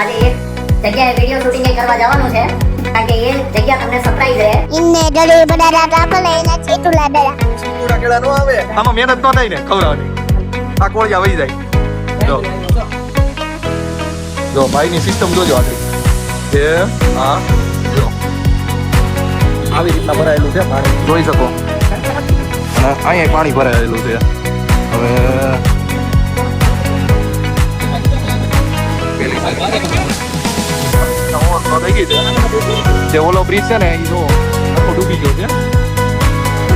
આજે એક જગ્યાએ વિડિયો શૂટિંગ કરવા જવાનું છે કારણ કે એ જગ્યા તમને સરપ્રાઈઝ રહે. ઇન્ને ડરે બડારા કાપલે એના ચેતુલા ડરા પૂરા કેળા નો આવે આમાં મહેનત ન થાય ને ખવડાવવાની આ કોળિયા વહી જાય જો ભાઈની સિસ્ટમ જોજો આગળ કે હા જો આવી રીતના ભરાયેલું છે પાણી જોઈ શકો અને અહીંયા પાણી ભરાયેલું છે હવે જે ઓલો બ્રિજ છે ને એ જો આખો ડૂબી ગયો છે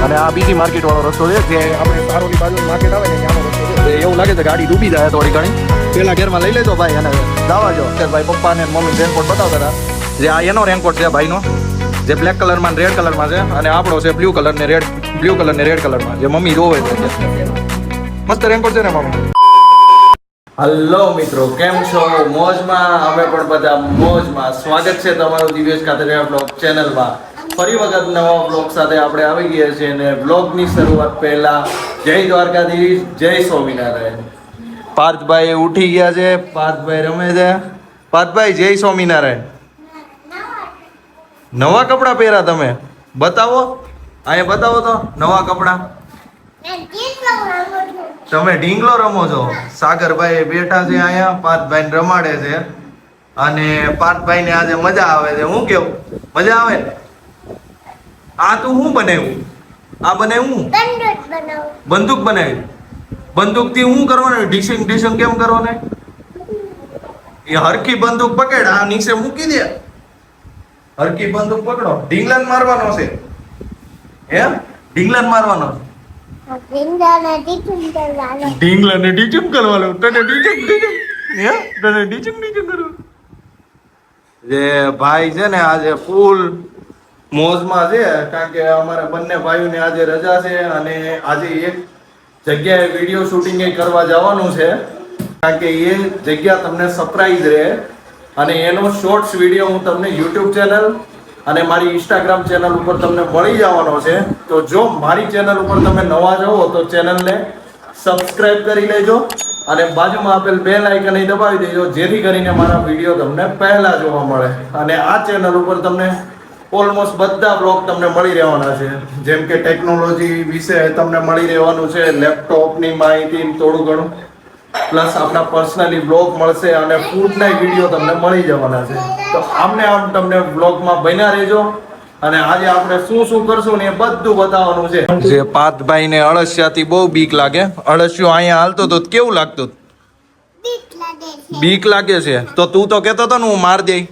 અને આ બીજી માર્કેટ વાળો રસ્તો છે જે આપણે સારોલી બાજુ માર્કેટ આવે ને ત્યાંનો રસ્તો છે એવું લાગે છે ગાડી ડૂબી જાય થોડી ઘણી પેલા ઘેરમાં લઈ લેજો ભાઈ અને દાવા જો ભાઈ પપ્પા ને મમ્મી રેનકોટ બતાવતા હતા જે આ એનો રેનકોટ છે ભાઈનો જે બ્લેક કલરમાં ને રેડ કલરમાં છે અને આપણો છે બ્લુ કલર ને રેડ કલરમાં જે મમ્મી રોવે છે મસ્ત રેનકોટ છે ને મમ્મી. હલો મિત્રો, કેમ છો? મોજમાં? અમે પણ બધા મોજમાં. સ્વાગત છે તમારું દિવ્યેશ કાતરિયા બ્લોગ ચેનલમાં. ફરી વખત નવા બ્લોગ સાથે આપણે આવી ગયા છીએ અને બ્લોગની શરૂઆત પહેલા જય દ્વારકાધીશ, જય સ્વામિનારાયણ. પાર્થભાઈ ઉઠી ગયા છે, પાર્થભાઈ રમે છે. પાર્થભાઈ જય સ્વામિનારાયણ. નવા કપડાં પહેર્યા તમે? બતાવો, અહીંયા બતાવો તો નવા કપડાં. તમે ઢીંગલો રમો છો. સાગરભાઈ બેઠા છે અહીંયા, પાર્થભાઈ રમાડે છે અને પાર્થભાઈ ને આજે મજા આવે છે. હું કેવું મજા આવે ને? આ તું શું બનાવ્યું? આ બનાવ્યું બંદૂક બનાવી. બંદૂક થી શું કરવાનું? ડીશિંગ કેમ કરવાનું? એ હરખી બંદૂક પકડ, આ નીચે મૂકી દે. હરખી બંદૂક પકડો. ઢીંગલાન મારવાનો છે. એમ ઢીંગલાન મારવાનો. ઢીંગલાને કરવાનો. ઢીંગલાને ડીચમ કરવાનો. તને ડીચમ કરવાનું. જે ભાઈ છે ને આજે ફૂલ મોજમાં છે કારણ કે અમારા બંને ભાઈઓને આજે રજા છે અને આજે એક જગ્યાએ વિડીયો શૂટિંગ કરવા જવાનું છે કારણ કે એ જગ્યા તમને સરપ્રાઈઝ રહે અને એનો શોર્ટ્સ વિડીયો હું તમને યુટ્યુબ ચેનલ અને મારી ઇન્સ્ટાગ્રામ ચેનલ ઉપર તમને મળી જવાનો છે. તો જો મારી ચેનલ ઉપર તમે નવા જાઓ તો ચેનલને સબસ્ક્રાઇબ કરી લેજો અને બાજુમાં આપેલ બેલ આઇકન દબાવી દેજો જેથી કરીને મારા વિડીયો તમને પહેલા જોવા મળે. અને આ ચેનલ ઉપર તમને ઓલમોસ્ટ બધા બ્લોગ તમને મળી રહેવાના છે જેમ કે ટેકનોલોજી વિશે તમને મળી રહેવાનું છે, લેપટોપની માહિતી થોડું ઘણું, પ્લસ આપણા પર્સનલી બ્લોગ મળશે અને ફૂડના વિડીયો તમને મળી જવાના છે. તો આમને આમ તમને બ્લોગમાં બન્યા રહેજો અને આજે આપણે શું કરશું ને એ બધું બતાવવાનું છે. જે પાર્થભાઈ ને અળસિયાથી બહુ બીક લાગે. અળસિયો અહીંયા હાલતો તો કેવું લાગતું? બીક લાગે છે. તો તું તો કહેતો હતો ને હું માર દઈ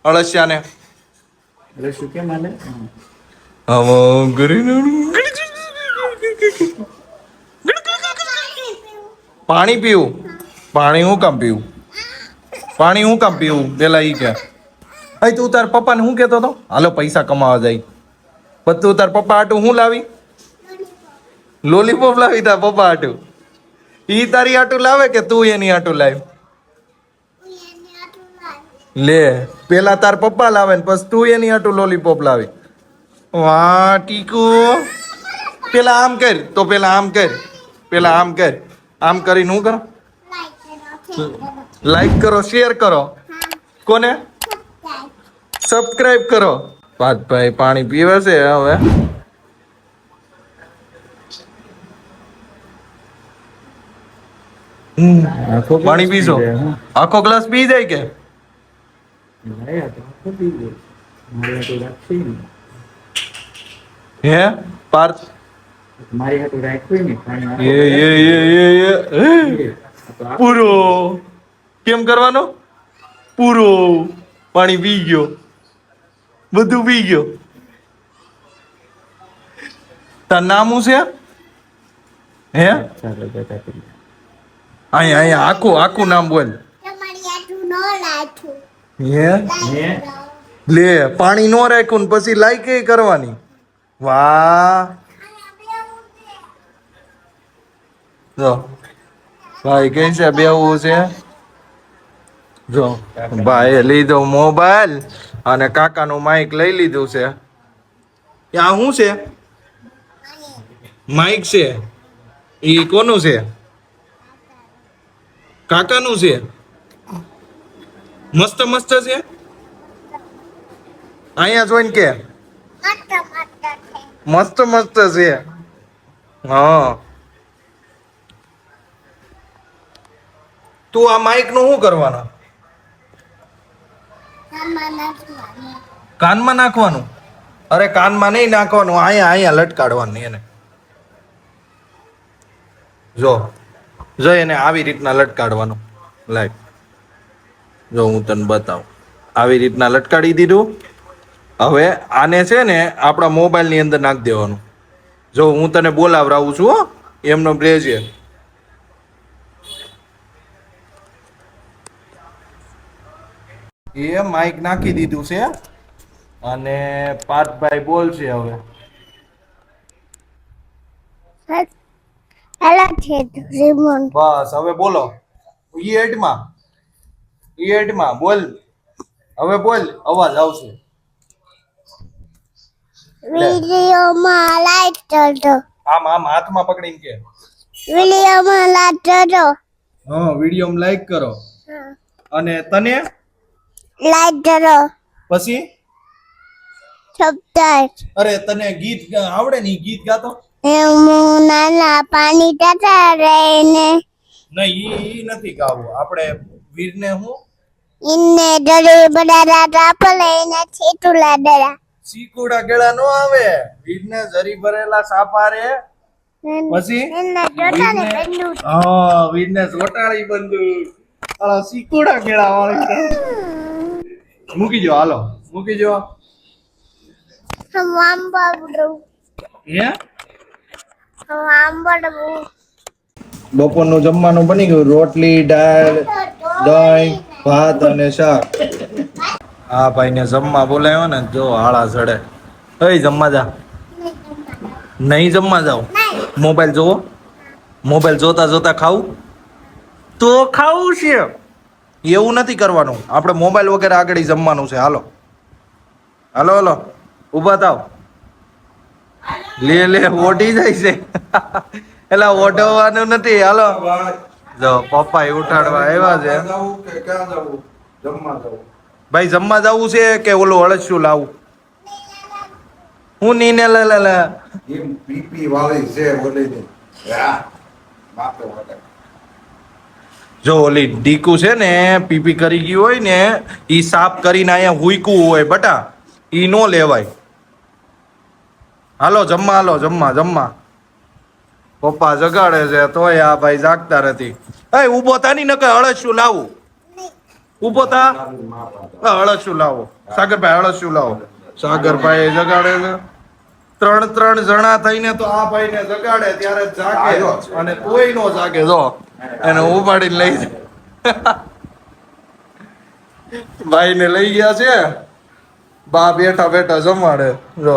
અળસિયાને. પાણી પીવું? પાણી હું કામ પીવું? પાણી હું કામ પીવું? પેલા ઈ કે ભાઈ તું તાર પપ્પાને શું કહેતો હતો? હાલો પૈસા કમાવા જાય. પણ તું તાર પપ્પા હાટું હું લાવી? લોલીપોપ લાવી તાર પપ્પા હાટું? ઈ તારી હાટું લાવે કે તું એની હાટું લાવ? લે પેલા તાર પપ્પા લાવે ને પછી તું એની હાટું લોલીપોપ લાવી. વાહ ટીકુ, પેલા આમ કર તો પેલા આમ કર, પેલા આમ કર. આમ કરીને હું કરો? લાઈક કરો, શેર કરો. કોને? સબસ્ક્રાઇબ કરો. પાર્થભાઈ પાણી પીવે છે હવે. પાણી પીશો? આખો ગ્લાસ પી જાય કે? હે પાર્થ મારી હાટુ રાખ્યું ને પાણી પૂરો કેમ કરવાનો? પૂરો પાણી પી ગયો, બધું પી ગયો. તાર નામ શું છે? હે અહીંયા આખું નામ બોલ. હે લે પાણી નો રાખ્યું ને પછી લાઈક કરવાની. વાહ જો ભાઈ કઈ છે બેવું છે. જો ભાઈ લીધો મોબાઈલ અને કાકાનું માઇક લઈ લીધું છે. આ શું છે? માઇક છે. એ કોનું છે? કાકાનું છે. મસ્ત મસ્ત છે અહીંયા જોઈને કે મસ્ત મસ્ત મસ્ત છે મસ્ત છે હા તું આ માઇક નું શું કરવાના આમાં નાખવાનું. કાનમાં નાખવાનું અરે કાનમાં નહીં નાખવાનું અહીંયા અહીંયા લટકાડવાનું એને જો જો એને આવી રીતના લટકાડવાનું લાઈક જો હું તને બતાવું આવી રીતના લટકાડી દીધું હવે આને છે ને આપણા મોબાઈલ ની અંદર નાખી દેવાનું જો હું તને બોલાવરાવું છું હો એમનો બ્રેજ એ માઇક નાખી દીધું છે અને પાર્થભાઈ બોલશે હવે હેલો છે રીમોન. બસ હવે બોલો ઈ8માં બોલ હવે બોલ અવાજ આવશે વિડીયોમાં લાઈટ કરજો. આમ આમ હાથમાં પકડીને કે વિડીયોમાં લાઈટ કરજો. હા વિડીયોમાં લાઈક કરો અને તને લાઈટ કરો. પછી સબસ્ક્રાઇબ. અરે તને ગીત આવડે ને ઈ ગીત ગાતો હું નાના પાણી જતા રહીને નહીં ઈ નથી ગાવું આપણે વીરને હું ઇન્ને ડરે બડારા રાપ લઈને છીટુલા ડરા. ચીકુડા કેળા નો આવે વીરને જરી ભરેલા સાપારે પછી ઇન્ને જોતાને બંદૂક. હા વીરને ચોટાડી બંદૂક આ ચીકુડા કેળા વાળી મૂકી જો હાલો મૂકી જો હમ આંબડું. હે હમ આંબડું. બપોરનું જમવાનું બની ગયું રોટલી દાળ દહીં ભાત અને શાક હા ભાઈ ને જમવા બોલાવ્યો ને જો હાળા ચડે એ જમવા જા નહીં જમવા જાવ મોબાઈલ જોવો મોબાઈલ જોતા જોતા ખાવું તો ખાવું છે એવું નથી કરવાનું આપણે મોબાઈલ વગેરે આગળ જમવાનું છે હાલો હાલો હાલો ઊભા થાવ લે લે ઓઢી જાય છે એટલે ઓઢવાનું નથી હાલો જો પપ્પા ઉઠાડવા આવ્યા છે ભાઈ જમવા જવું છે કે ઓલું અળસિયું લાવું હું નીને લે લે લે પીપી વાળી છે બોલીને માપે વાળે જો ઓલી ડીકુ છે ને પીપી કરી ગયું હોય ને ઈ સાફ કરીને અહીંયા હુઈકું હોય બટા ઈ નો લેવાય હાલો જમવા હાલો જમવા જમવા પપ્પા જગાડે છે તોય આ ભાઈ જાગતા નથી એ ઊભો થા ની નકર અળસિયું લાવું ઊભો થા અળસિયું લાવો સાગરભાઈ અળસિયું લાવો સાગરભાઈ જગાડે છે ત્રણ જણા થઈને તો આ ભાઈને જગાડે ત્યારે જાગે અને તોય નો જાગે જો એને ઉપાડીને લઈ જાય ભાઈને લઈ ગયા છે બા બેઠા બેઠા જમાડે જો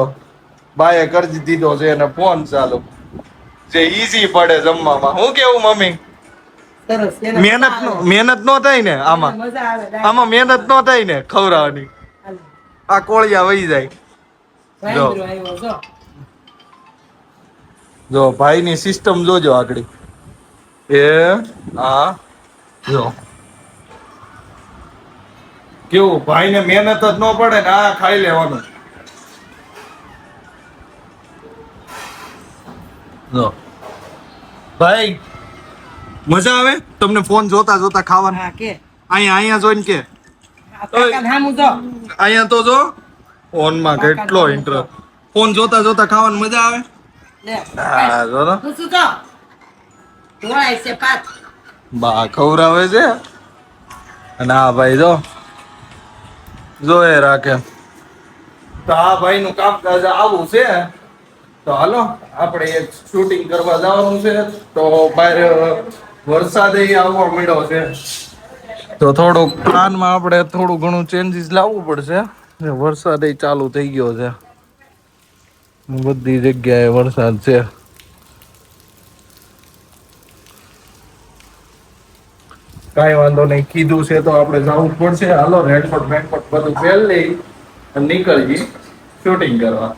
બાએ કરી દીધો છે એને ફોન ચાલુ જે ઈઝી પડે જમવામાં હું કેવું મમ્મી મહેનત નો થાય ને આમાં આમાં મહેનત નો થાય ને ખવડાવવાની આ કોળિયા વહી જાય જો ભાઈની સિસ્ટમ જોજો આગળ એ આ જો કેવું ભાઈને મહેનત જ ન પડે ને આ ખાઈ લેવાનું જો ભાઈ મજા આવે તમને ફોન જોતા જોતા ખાવાનું અહીંયા જોઈને કે અહીંયા તો જો ફોન માં કેટલો ઇન્ટરેસ્ટ ફોન જોતા જોતા ખાવાની મજા આવે હા જો તો બા ખવડાવે છે અને આ ભાઈ જો એ રાખે તો આ ભાઈ નું કામકાજ આવું છે તો હાલો આપણે એક શૂટિંગ કરવા જવાનું છે તો બહાર વરસાદ આવવા મળ્યો છે તો થોડુંક પ્લાનમાં આપણે થોડું ઘણું ચેન્જીસ લાવવું પડશે વરસાદ ચાલુ થઈ ગયો છે બધી જગ્યાએ વરસાદ છે કાંઈ વાંધો નહીં કીધું છે તો આપણે જવું પડશે હાલો રેનકોટ બધું પહેર લઈ અને નીકળીએ શૂટિંગ કરવા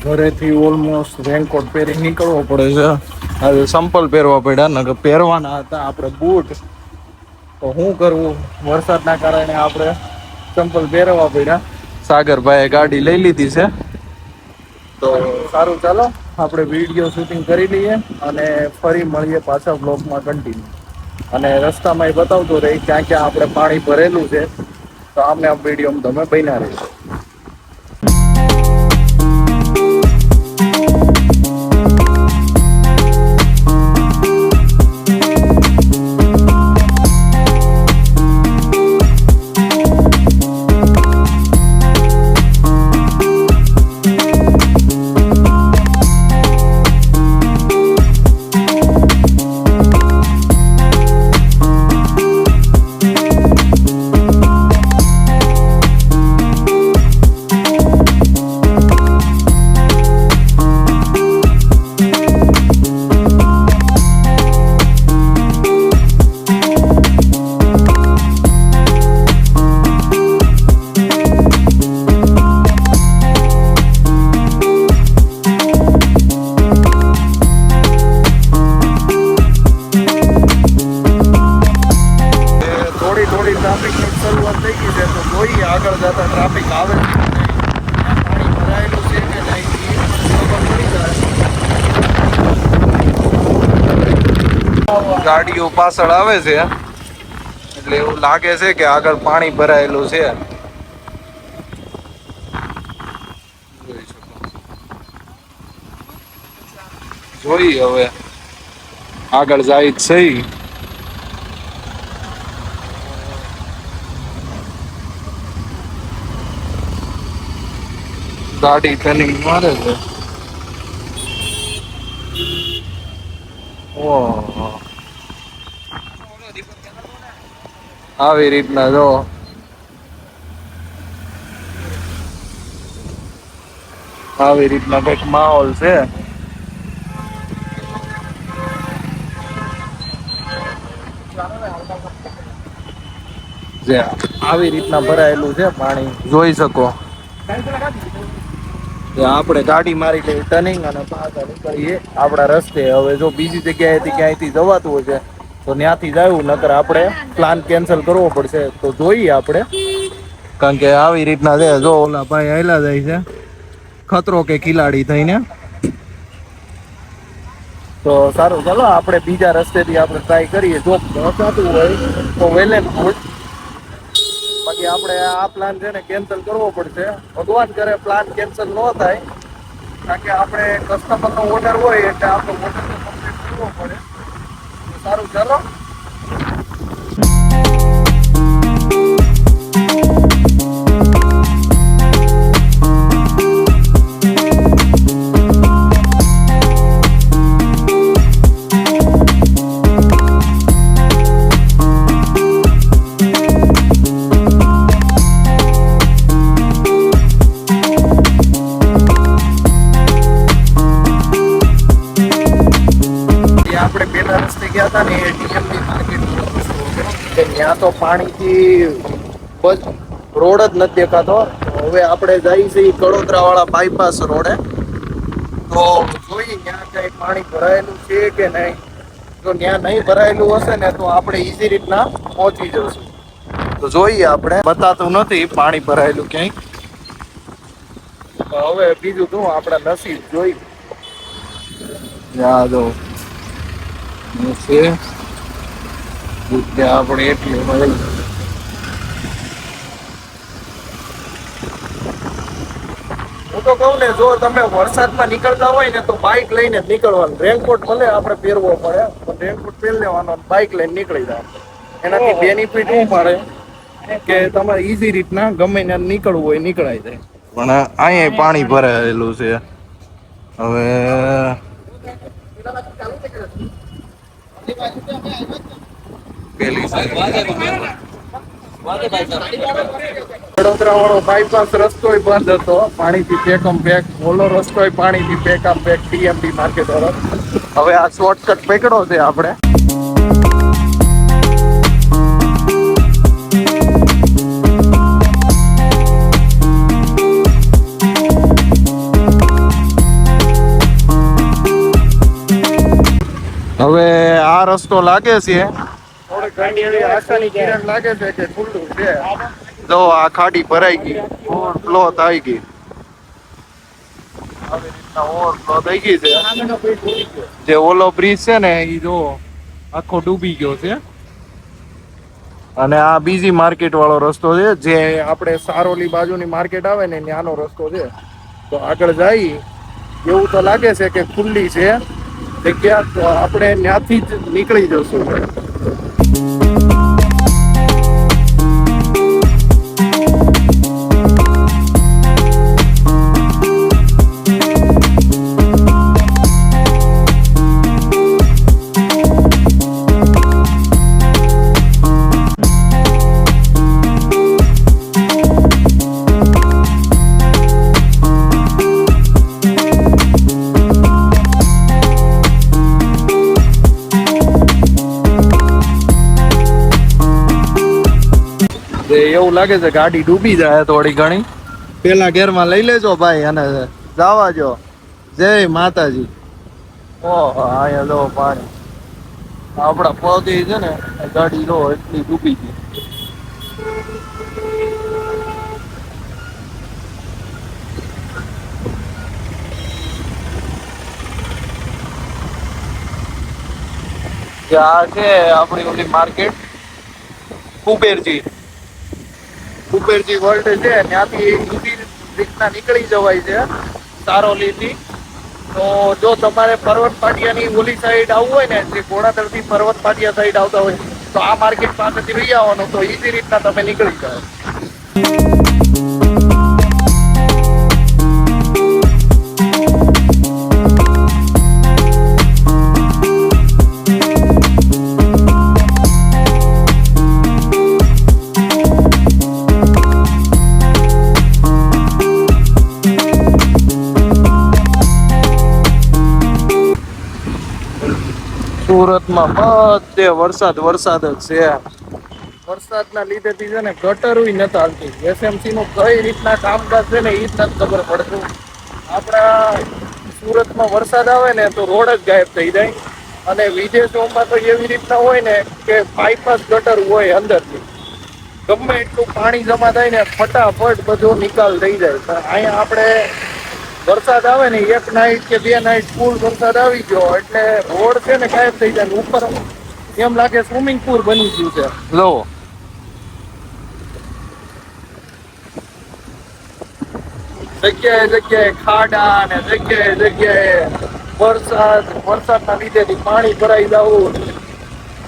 ઘરેથી ઓલમોસ્ટ રેનકોટ પહેરી નીકળવો પડે છે આજે સંપલ પહેરવા પડ્યા ને પહેરવાના હતા આપણે બૂટ તો શું કરવું, વરસાદના કારણે આપણે ચંપલ પહેરવા પડ્યા. સાગરભાઈએ ગાડી લઈ લીધી છે. તો સારું, ચાલો આપણે વિડીયો શૂટિંગ કરી લઈએ અને ફરી મળીએ પાછા બ્લોગમાં કન્ટિન્યુ. અને રસ્તામાં એ બતાવતો રહી ક્યાં ક્યાં આપણે પાણી ભરેલું છે. તો આમને આ વિડીયોમાં તમે બન્યા રહેશો. થોડી ટ્રાફિકની શરૂઆત થઈ ગઈ છે. તો જોઈએ આગળ જતા ટ્રાફિક આવે છે કે નહીં, પાણી ભરાયેલું છે કે નહીં, એ ખબર પડી જાય. ગાડીઓ પાછળ આવે છે એટલે એવું લાગે છે કે આગળ પાણી ભરાયેલું છે. જોઈ હવે આગળ જાય જ સહી. ગાડી ટર્નિંગ મારે છે. ઓહો, આવી રીતના જો આવી રીતના કંઈક માહોલ છે. જે આવી રીતના ભરાયેલું છે પાણી, જોઈ શકો. આપણે ગાડી મારી લઈએ ટર્નિંગ અને પાછા નીકળીએ આપણા રસ્તે. હવે જો બીજી જગ્યાએથી ક્યાંયથી જવાતું હોય છે તો ત્યાંથી જવું, નકર આપણે પ્લાન કેન્સલ કરવો પડશે. તો જોઈએ આપણે, કારણ કે આવી રીતના છે. જો ઓલા ભાઈ આયલા જાય છે ખતરો કે ખિલાડી થઈને. તો સારું, ચાલો આપણે બીજા રસ્તેથી આપણે ટ્રાય કરીએ. જો પહોંચાતું હોય તો વેલ એન્ડ ગુડ, બાકી આપણે આ પ્લાન છે ને કેન્સલ કરવો પડશે. ભગવાન કરે પ્લાન કેન્સલ ન થાય, કારણ કે આપણે કસ્ટમરનો ઓર્ડર હોય એટલે આપણે ઓર્ડર કમ્પ્લીટ કરવો પડે. સારું, ચાલો. આપણે પેલા રસ્તે ગયા હતા ને એટીએમની માર્કેટ, ત્યાં તો પાણીથી બસ રોડ જ નથી દેખાતો. હવે આપણે જઈએ છીએ કડોદરા વાળા બાયપાસ રોડે. તો જોઈએ ત્યાં કઈ પાણી ભરાયેલું છે કે નહીં. જો ત્યાં નહીં ભરાયેલું હશે ને તો આપણે ઈઝી રીતના પહોંચી જઈશું. તો જોઈએ, આપણે બતાતું નથી પાણી ભરાયેલું ક્યાંય. હવે બીજું શું, આપણા નસીબ જોઈ. યાદ છે આપણે એટલી મળી. હું તો કહું ને, જો તમે વરસાદમાં નીકળતા હોય ને તો બાઇક લઈને જ નીકળવાનું. રેનકોટ ભલે આપણે પહેરવો પડે, પણ રેનકોટ પહેરી લેવાનો, બાઇક લઈને નીકળી જાય. એનાથી બેનિફિટ શું મળે કે તમારે ઈઝી રીતના ગમે ત્યાં નીકળવું હોય નીકળાઈ જાય. પણ અહીંયા પાણી ભરાયેલું છે. હવે વડોદરા વાળો બાયપાસ રસ્તો બંધ હતો, પાણીથી પેકમ પેક. ઓલો રસ્તો પાણીથી પેકમ પેક ટીએમડી માર્કેટ વાળો. હવે આ શોર્ટકટ પકડો છે આપણે. હવે આ રસ્તો લાગે છે થોડીક ઘણી એવી આશાની કિરણ લાગે છે કે ખુલ્લું છે. જો આ ખાડી ભરાઈ ગઈ, ઓવરફ્લો થઈ ગઈ, આવી રીતના ઓવરફ્લો થઈ ગઈ છે. જે ઓલો બ્રિજ છે ને એ જો આખો ડૂબી ગયો છે. અને આ બીજી માર્કેટ વાળો રસ્તો છે, જે આપણે સારોલી બાજુની માર્કેટ આવે ને ત્યાંનો રસ્તો છે. તો આગળ જાય એવું તો લાગે છે કે ખુલ્લી છે જગ્યા, તો આપણે ત્યાંથી જ નીકળી જશું. એવું લાગે છે ગાડી ડૂબી જાય થોડી ઘણી. પેલા ગેરમાં લઈ લેજો ભાઈ અને જવા જો. જય માતાજી. ઓહો, અહીંયા જો પાણી આપડા પગે છે ને, ગાડી જો એટલી ડૂબી ગઈ. આ છે આપણી ઓલી માર્કેટ કુબેરજી વર્લ્ડ છે. ત્યાંથી ઈઝી રીતના નીકળી જવાય છે સારોલીથી. તો જો તમારે પર્વત પાટિયાની ઓલી સાઈડ આવવું હોય ને, જે ઘોડાદળથી પર્વત પાટિયા સાઈડ આવતા હોય, તો આ માર્કેટ પાસેથી લઈ આવવાનું, તો ઈઝી રીતના તમે નીકળી જાઓ. સુરતમાં બધે વરસાદ જ છે. વરસાદના લીધેથી છે ને ગટર નથી હાલતી. એસએમસી નું કઈ રીતના કામકાજ છે ને એ જ નથી ખબર પડતું. આપણા સુરતમાં વરસાદ આવે ને તો રોડ જ ગાયબ થઈ જાય. અને વિદેશોમાં તો એવી રીતના હોય ને કે બાયપાસ ગટર હોય અંદરથી. ગમે એટલું પાણી જમા થાય ને ફટાફટ બધો નિકાલ થઈ જાય. અહીંયા આપણે વરસાદ આવે ને, એક નાઈટ કે 2 નાઈટ ફૂલ વરસાદ આવી ગયો એટલે રોડ છે ને ગાયબ થઈ જાય. ઉપર એમ લાગે સ્વિમિંગ પુલ બની ગયું છે. લો જગ્યાએ ખાડા અને જગ્યાએ વરસાદના લીધેથી પાણી ભરાઈ જવું.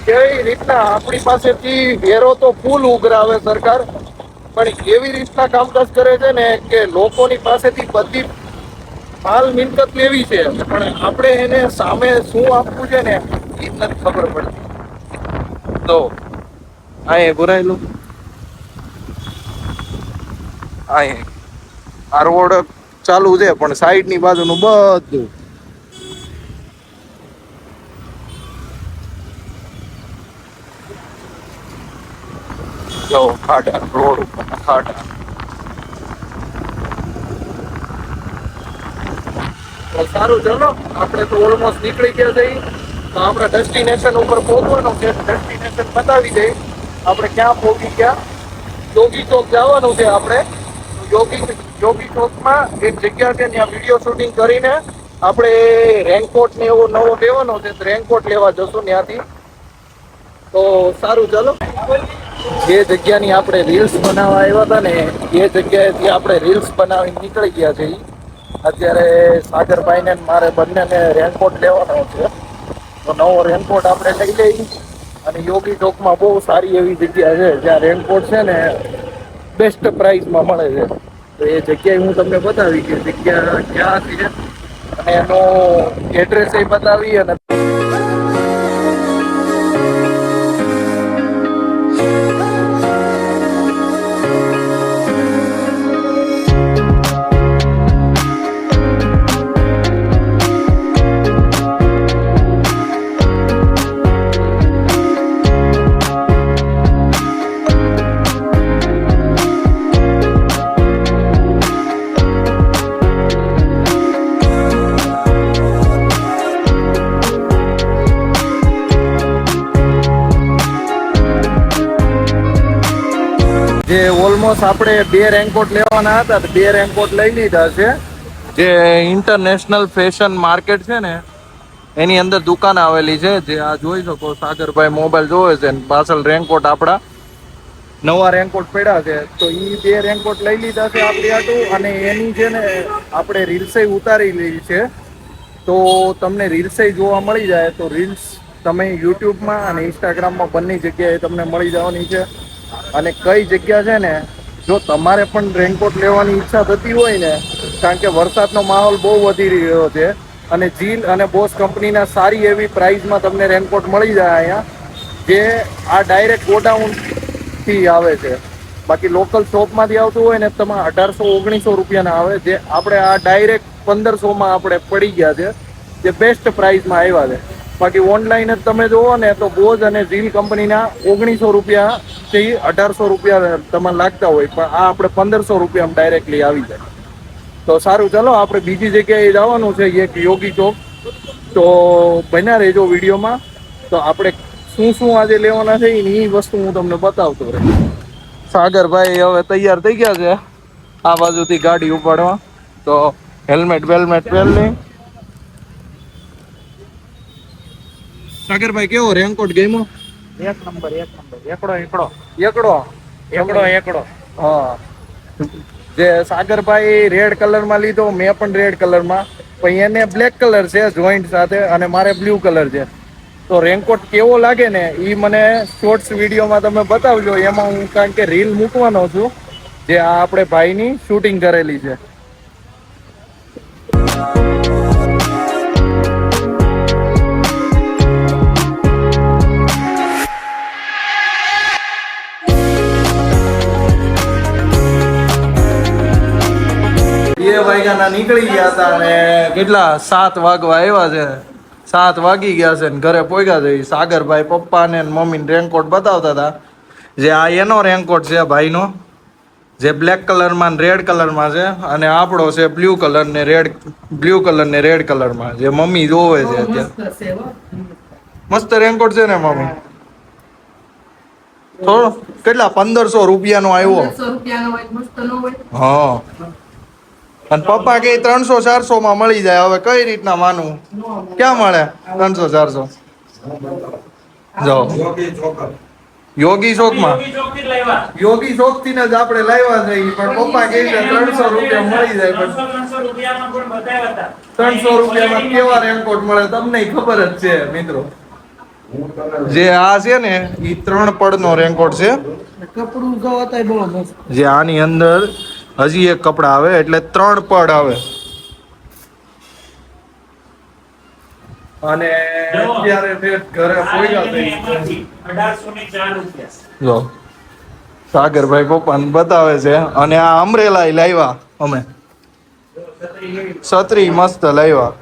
કેવી રીતના આપણી પાસેથી વેરો તો ફૂલ ઉઘરાવે સરકાર, પણ એવી રીતના કામકાજ કરે છે ને કે લોકોની પાસેથી બધી માલ મિલકત લેવી છે, પણ આપણે એને સામે શું આપવું છે ને એ નથી ખબર પડતી. તો અહીં ભરાયેલું અહીં આ રોડ ચાલુ છે, પણ સાઈડ ની બાજુનું બધું જો ખાડા, રોડ ઉપર ખાડા. સારું, ચલો આપણે તો ઓલમોસ્ટ નીકળી ગયા છીએ. તો આપણે ડેસ્ટિનેશન ઉપર પહોંચવાનું છે. ડેસ્ટિનેશન બતાવી દઈ આપણે ક્યાં પહોંચી ગયા. યોગી ચોક જવાનું છે આપણે. યોગી ચોકમાં એક જગ્યા છે, ત્યાં વિડીયો શૂટિંગ કરીને આપણે રેનકોટ ને એવો નવો લેવાનો છે. રેનકોટ લેવા જશું ત્યાંથી. તો સારું, ચલો. જે જગ્યાની આપણે રીલ્સ બનાવવા આવ્યા હતા ને એ જગ્યાએથી આપણે રીલ્સ બનાવી નીકળી ગયા છીએ. અત્યારે સાગરભાઈને મારે બંનેને રેનકોટ લેવાનો છે. તો નવો રેનકોટ આપણે લઈ લઈ. અને યોગી ચોકમાં બહુ સારી એવી જગ્યા છે જ્યાં રેનકોટ છે ને બેસ્ટ પ્રાઇસમાં મળે છે. તો એ જગ્યાએ હું તમને બતાવી કે જગ્યા ક્યાં છે અને એનો એડ્રેસ એ બતાવી. અને ઓલમોસ્ટ આપણે 2 રેનકોટ લેવાના હતા તો 2 રેનકોટ લઈ લીધા છે. જે ઇન્ટરનેશનલ ફેશન માર્કેટ છે ને એની અંદર દુકાન આવેલી છે, જે આ જોઈ શકો. સાગરભાઈ મોબાઈલ જોવે છે ને પાછળ રેનકોટ આપણા નવા રેનકોટ પડ્યા છે. તો એ 2 રેનકોટ લઈ લીધા છે આપણી આટું. અને એની છે ને આપણે રીલ્સે ઉતારી લીધી છે, તો તમને રીલ્સે જોવા મળી જાય. તો રીલ્સ તમે યુટ્યુબમાં અને ઇન્સ્ટાગ્રામમાં બંને જગ્યાએ તમને મળી જવાની છે. અને કઈ જગ્યા છે ને, જો તમારે પણ રેનકોટ લેવાની ઈચ્છા થતી હોય ને, કારણ કે વરસાદનો માહોલ બહુ વધી રહ્યો છે અને જીલ અને બોસ કંપનીના સારી એવી પ્રાઇસમાં તમને રેનકોટ મળી જાય અહીંયા, જે આ ડાયરેક્ટ ગોડાઉનથી આવે છે. બાકી લોકલ શોપમાંથી આવતું હોય ને તમે 1800-1900 રૂપિયાના આવે, જે આપણે આ ડાયરેક્ટ 1500માં આપણે પડી ગયા છે, જે બેસ્ટ પ્રાઇસમાં આવ્યા છે. બાકી ઓનલાઈન જ તમે જુઓ ને તો બોઝ અને ઝીલ કંપનીના 1900 રૂપિયાથી 1800 રૂપિયા તમારે લાગતા હોય, પણ આ આપણે 1500 રૂપિયામાં ડાયરેક્ટલી આવી જાય. તો સારું, ચાલો આપણે બીજી જગ્યાએ જવાનું છે, એક યોગી ચોક. તો બન્યા રહેજો વિડીયોમાં. તો આપણે શું શું આજે લેવાના છે એ વસ્તુ હું તમને બતાવતો રહે. સાગરભાઈ હવે તૈયાર થઈ ગયા છે આ બાજુથી ગાડી ઉપાડવા. તો હેલ્મેટ વેલ્મેટ પહેરી. સાગરભાઈ કેવો રેનકોટ ગમ્યો? એક નંબર એકડો. હા, જે સાગરભાઈ રેડ કલરમાં લીધો, મેં પણ રેડ કલરમાં, પણ એને બ્લેક કલર છે જોઈન્ટ સાથે અને મારે બ્લુ કલર છે. તો રેનકોટ કેવો લાગે ને એ મને શોર્ટ્સ વિડીયોમાં તમે બતાવજો. એમાં હું કારણ કે રીલ મૂકવાનો છું, જે આ આપણે ભાઈની શૂટિંગ કરેલી છે. વાગ્યાના નીકળી ગયા હતા અને કેટલા 7 વાગવા આવ્યા છે. 7 વાગી ગયા છે ને ઘરે પહોંચ્યા છે. સાગરભાઈ પપ્પાને મમ્મીને રેનકોટ બતાવતા હતા. જે આ એનો રેનકોટ છે ભાઈનો, જે બ્લેક કલરમાં ને રેડ કલરમાં છે, અને આપણો છે બ્લુ કલર ને રેડ કલરમાં, જે મમ્મી જોવે છે અત્યારે. મસ્ત રેનકોટ છે ને મમ્મી? થોડો કેટલા 1500 રૂપિયાનો આવ્યો. હા, અને પપ્પા કે 300-400 માં મળી જાય. હવે કઈ રીતના માનું? ક્યાં મળે 300-400? જો યોગી ચોકમાં, યોગી ચોક થી જ આપણે લાવ્યા છે. પણ પપ્પા કે 300 રૂપિયા મળી જાય. પણ 300 રૂપિયામાં કેવા રેનકોટ મળે તમને ખબર જ છે મિત્રો. જે આ છે ને એ 3 પડનો રેનકોટ છે. જે આની અંદર હજી એક કપડા આવે એટલે 3 પડ આવે. અને અત્યારે ઘરે પહોંચ્યા છે. 1804 રૂપિયા. જો સાગરભાઈ પપ્પાને બતાવે છે. અને આ અમરેલા લાવ્યા અમે, છત્રી મસ્ત લાવ્યા,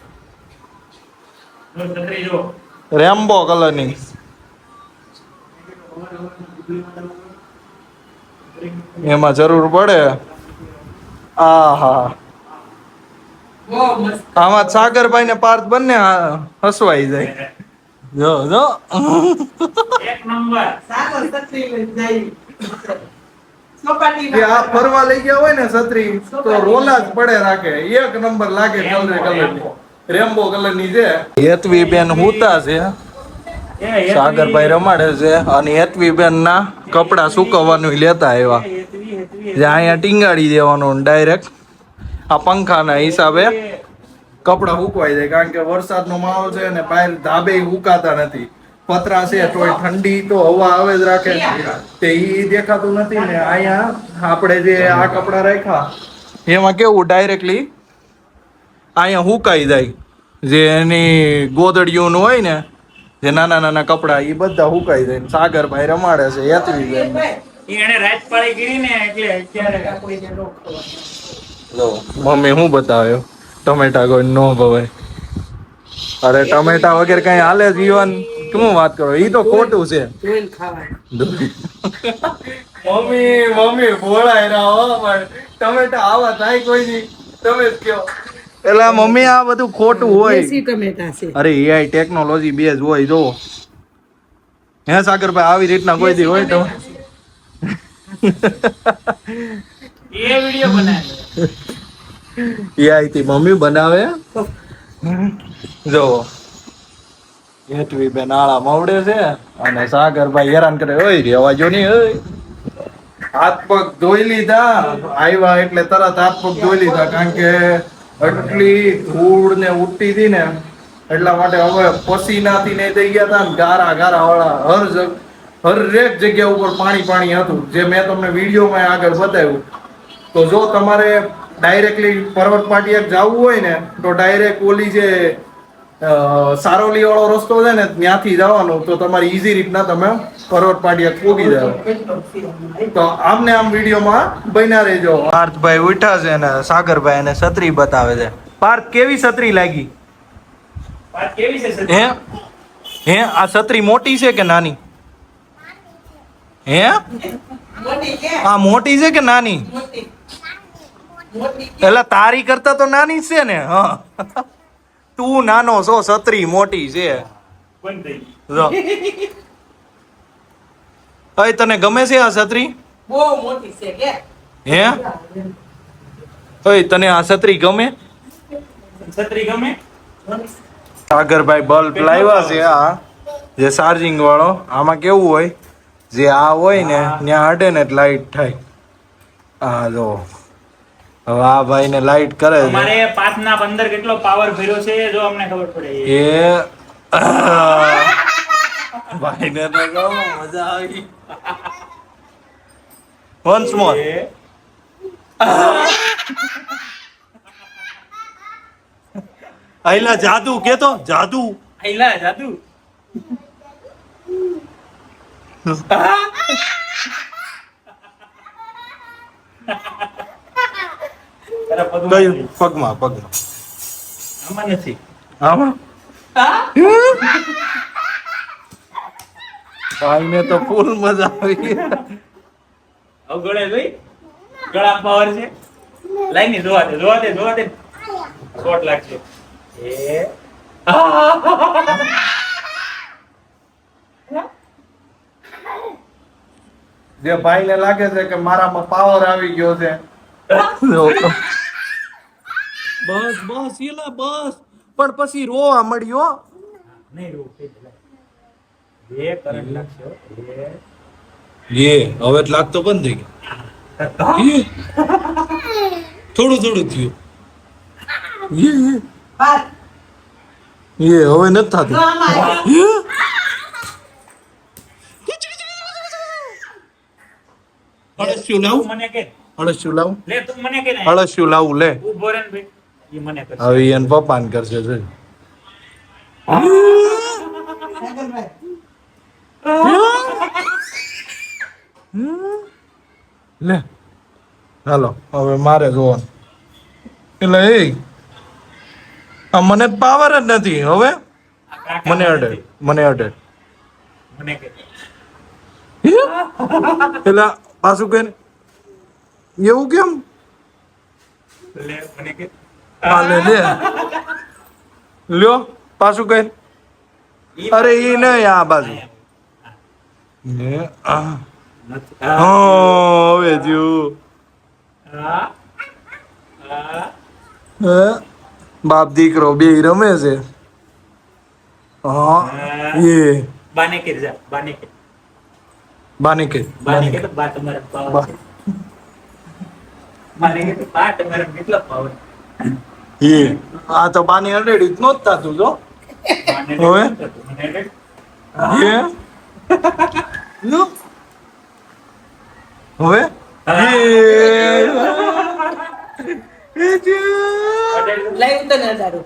રેમ્બો કલરની. એમાં જરૂર પડે. આહા, આમાં સાગરભાઈ ને પાર્થ બંને હસવાઈ જાય. જો જો એક નંબર. આ ફરવા લઈ ગયા હોય ને છત્રી તો રોલા જ પડે રાખે. એક નંબર લાગે કલરની, રેમ્બો કલરની છે. હેતવી બેન હુતા છે, સાગરભાઈ રમાડે છે. અને હેતવી બેન ના કપડા સુકવવાનું લેતા આવ્યા, જે અહીંયા ટીંગાડી દેવાનું ડાયરેક્ટ. આ પંખાના હિસાબે કપડા સુકવાઈ જાય, કારણ કે વરસાદનો માહોલ છે ને બહાર ધાબે સુકાતા નથી. પતરા છે તોય ઠંડી તો હવા આવે જ રાખે, તે ઈ દેખાતું નથી ને. અહીંયા આપણે જે આ કપડા રાખ્યા એમાં કેવું ડાયરેક્ટલી અહીંયા સુકાઈ જાય. જે એની ગોદડીઓનું હોય ને, જે નાના નાના કપડા એ બધા સુકાઈ જાય. સાગરભાઈ રમાડે છે હેતવી બેન. એને રાત પાળી કરી ને એટલે અત્યારે કોઈને નો ખબર. લો મમ્મી શું બતાવ્યો? ટમેટા કોઈ નો ભવાય. અરે ટમેટા વગેરે કઈ હાલે જીવન? શું વાત કરો? ઈ તો ખોટું છે. મમ્મી બોલાય રહ્યા હો, ટમેટા આવા થાય કોઈ નહીં. તમે જ કયો. એટલે મમ્મી આ બધું ખોટું હોય. અરે એઆઈ ટેકનોલોજી બેઝ હોય. જો હે સાગરભાઈ, આવી રીતના કોઈ દી હોય તો એ વિડિયો બનાવ્યો. એ આઈથી મમ્મી બનાવે જો હેઠવી બેન આળા મવડે છે અને સાગરભાઈ હેરાન કરે ઓય રેવા જો નહીં ઓય હાથ પગ ધોઈ લીધા આવ્યા એટલે તરત હાથ પગ ધોઈ લીધા કારણ કે આટલી ધૂળ ને ઉડતી હતી ને એટલા માટે હવે પસીનાથી ને થઈ ગયા હતા ને ગારા ગારા વાળા હરેક જગ્યા ઉપર પાણી હતું જે મેં તમને વિડીયોમાં આગળ બતાવ્યું. તો જો તમારે ડાયરેક્ટલી પર્વત પાટિયા જવું હોય ને તો ડાયરેક્ટ ઓલી જે સારોલી વાળો રસ્તો છે ને ત્યાંથી જવાનું તો તમારી ઈઝી રીતના તમે પર્વત પાટિયા પોગી જાવ. તો આમને આમ વિડીયોમાં બન્યા રહેજો. પાર્થભાઈ ઉઠ્યા છે ને સાગરભાઈ એને છત્રી બતાવે છે. પાર્થ કેવી છત્રી લાગી? વાત કેવી છે સર? હે આ છત્રી મોટી છે કે નાની? હે આ મોટી છે કે નાની? એટલે તારી કરતા તો નાની જ છે ને. હા તું નાનો છો, છત્રી મોટી છે. બંધ થઈ જો અય તને ગમે છે આ છત્રી? બહુ મોટી છે કે હે ઓય તને આ છત્રી ગમે? છત્રી ગમે? સાગરભાઈ બલ્બ લાવ્યા છે આ જે ચાર્જિંગ વાળો. આમાં કેવું હોય જે આ હોય ને ત્યાં અડે ને લાઈટ થાય. આ જો હવે આ ભાઈ ને લાઈટ કરે છે અમારે 5 ના 15 કેટલો પાવર ભર્યો છે જો અમને ખબર પડે. એ ભાઈ ને તો કહો મજા આવી. વન્સ મોર આઈલા જાદુ કેતો જાદુ આઈલા જાદુ. તારા પગમાં કયું પગમાં આમાં નથી. આમાં ભાઈ ને તો ફૂલ મજા આવી. અવગળે જોઈ ગળા પાવર છે. લાઈ ની જોવા દે શોટ લાગશે. એ જે ભાઈ ને લાગે છે કે મારામાં પાવર આવી ગયો છે બસ બસ એલા બસ પણ પછી રોવા મળ્યો. નહીં રો એ કરંટ લાગશે હો. એ હવે લાગતો બંધ થઈ ગયો. થોડું થયું એ હવે નથી થતું. અળસિયું લાવું મને કે અળસિયું લાવું લે તું મને કે ને અળસિયું લાવું લે ઉભો રે ને ભાઈ. ઈ મને કરશે. હવે એને પપ્પાને કરશે જોઈ. લે હાલો હવે મારે જોવાનું. એટલે એ આ મને પાવર જ નથી હવે. આ કાકા મને અડે મને અડે મને કે એટલે પાછું કે એવું કેમ? લે મને કે હા લે લ્યો પાછું કઈ. અરે ઈ નહીં આ બાજુ ને આ હવે થયું. હા હા હે? બાપ દીકરો બે રમે છે. હા એ બાને કે જા બાને કે તો બા તમારા પાવર છે. બાને કે તો બા તમારા કેટલો પાવર. એ આ તો બાની અડેડી જ નહોત થતું જો. બાને હવે? મને કે એ લો હવે લાઈવ તને અડાડું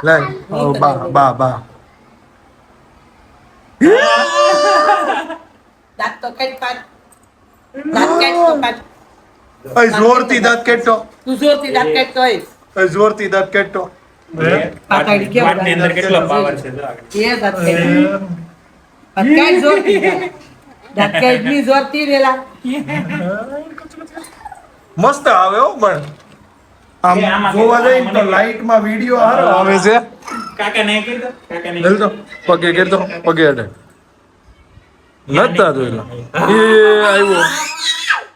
લાય બા બા બા દાંત તો કાઢ પાડ દાંત કાઢ તો પાડ જોરથી દાંત કેટો તું જોરથી દાંત કાઢતો હોય જોરથી દાંત કેટો. પાકડી કેમ બાટની અંદર કેટલો પાવર છે જો આગળ. એ દાંત કાઢ કાઢ જોરથી દાંત કાઢ ની જોરથી રેલા મસ્ત આવે હો પણ આમ એ આમાં જોવા જઈએ મને તો લાઈટ માં વિડિયો હારો આવે છે. કાકા નહીં કીધું કાકા નહીં હેલ તો પગે કેતો પગે અડે નતા જોયેલા એ આવ્યો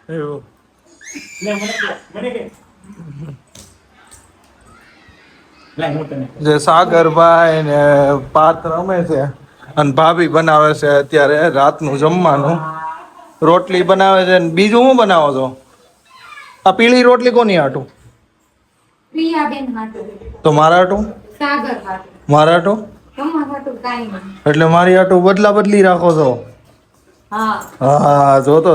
આવ્યો જે સાગરભાઈ ને પાર્થ રમે છે અને ભાભી બનાવે છે અત્યારે રાતનું જમવાનું. રોટલી બનાવે છે ને બીજું શું બનાવો છો? આ પીળી રોટલી કોની હાટું? પ્રિયાબેન માટે તો મારા હાટું? સાગર માટે મારા હાટું? તમારા માટે કાંઈ નહીં. એટલે મારી હાટું બદલા બદલી રાખો છો? હા હા, જોતો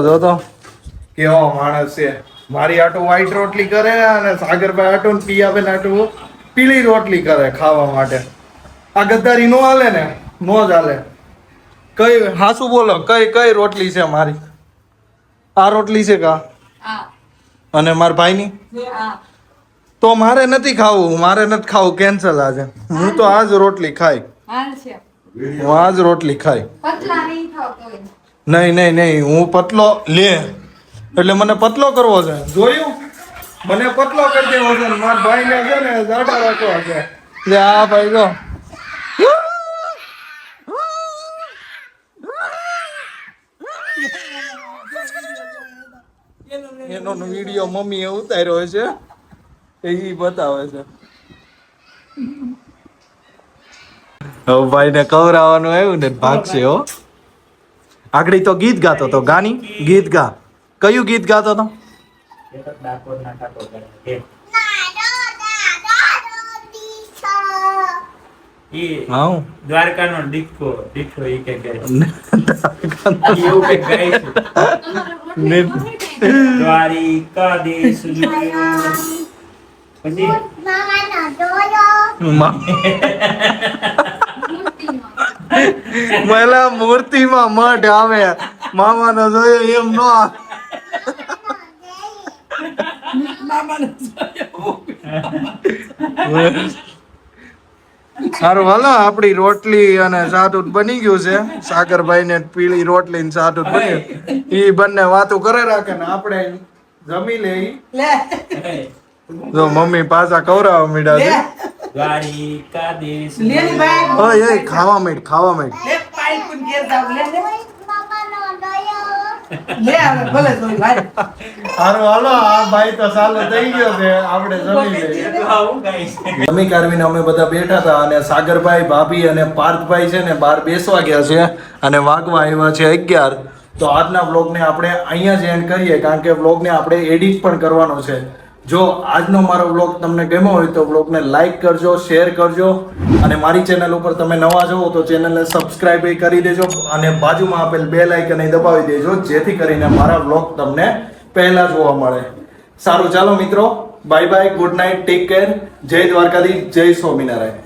કેવો માણસ છે. મારી હાટું વ્હાઈટ રોટલી કરે અને સાગરભાઈ હાટું ને પિયાબેન હાટું પીળી રોટલી કરે ખાવા માટે. આ ગદ્દારી નો હાલે ને, નો જ હાલે. કઈ હાસુ બોલો, કઈ રોટલી છે મારી? આ રોટલી છે કા? હા અને મારા ભાઈની? હા તો મારે નથી ખાવું, કેન્સલ આજે. હું તો આજ રોટલી ખાઈ. હાલ છે હું આજ રોટલી ખાઈ. પતલા નહીં ખાવ કોઈ. નહીં, હું પતલો લે એટલે મને પતલો કરવો છે. જોયું? મને પતલો કરી દેવો છે. મારા ભાઈને છે ને જાડા રાખવા છે. લે આ ભાઈ જો. એનો વિડીયો મમ્મીએ ઉતાર્યો છે એ બતાવે છે. હવે ભાઈને કવરાવાનું આવ્યું ને ભાગશે હો. આગળ તો ગીત ગાતો તો. ગાની ગીત ગા. કયું ગીત ગાતો તો? હા દ્વારકાનો દીકો ઈ કે ગાય. એવું કે ગાય છે. દ્વારિકાધીશ જોયો. પછી મહિલા મૂર્તિમાં મઢ આવે. મામાનો જોયો એમ નો આવે. સારું હાલો, આપણી રોટલી અને સાટું બની ગયું છે. સાગરભાઈ ને પીળી રોટલી ને સાટું બન્યું. ઈ બંને વાતો કરે રાખે ને આપણે જમી લઈ. લે જો મમ્મી પાછા કવરાવા મીડા છે. દ્વારિકાધીશ લે ને ભાઈ ઓય ખાવા માંડ. લે પાઈ કુન ઘેર જાવ લે મામાનો દયો. લે હવે ભલે જોઈ ભાઈ સારું હાલો, આ ભાઈ તો સાલો થઈ ગયો છે. આપણે જમી લઈએ. આવું ગાય છે. જમી કાઢવીને અમે બધા બેઠા હતા અને સાગરભાઈ, ભાભી અને પાર્થભાઈ છે ને બહાર બેસવા ગયા છે અને વાગવા આવ્યા છે 11. તો આજના વ્લોગને આપણે અહીંયા જ એન્ડ કરીએ કારણ કે વ્લોગને આપણે એડિટ પણ કરવાનો છે. જો આજનો મારો વ્લોગ તમને ગમ્યો હોય તો વ્લોગને લાઈક કરજો, શેર કરજો અને મારી ચેનલ ઉપર તમે નવા છો તો ચેનલને સબસ્ક્રાઇબ કરી દેજો અને બાજુમાં આપેલ બેલ આઇકન દબાવી દેજો જેથી કરીને મારા વ્લોગ તમને પહેલા જોવા મળે. સારું ચાલો મિત્રો, bye bye, good night, take care. જય દ્વારકાધીશ, જય સ્વામિનારાયણ.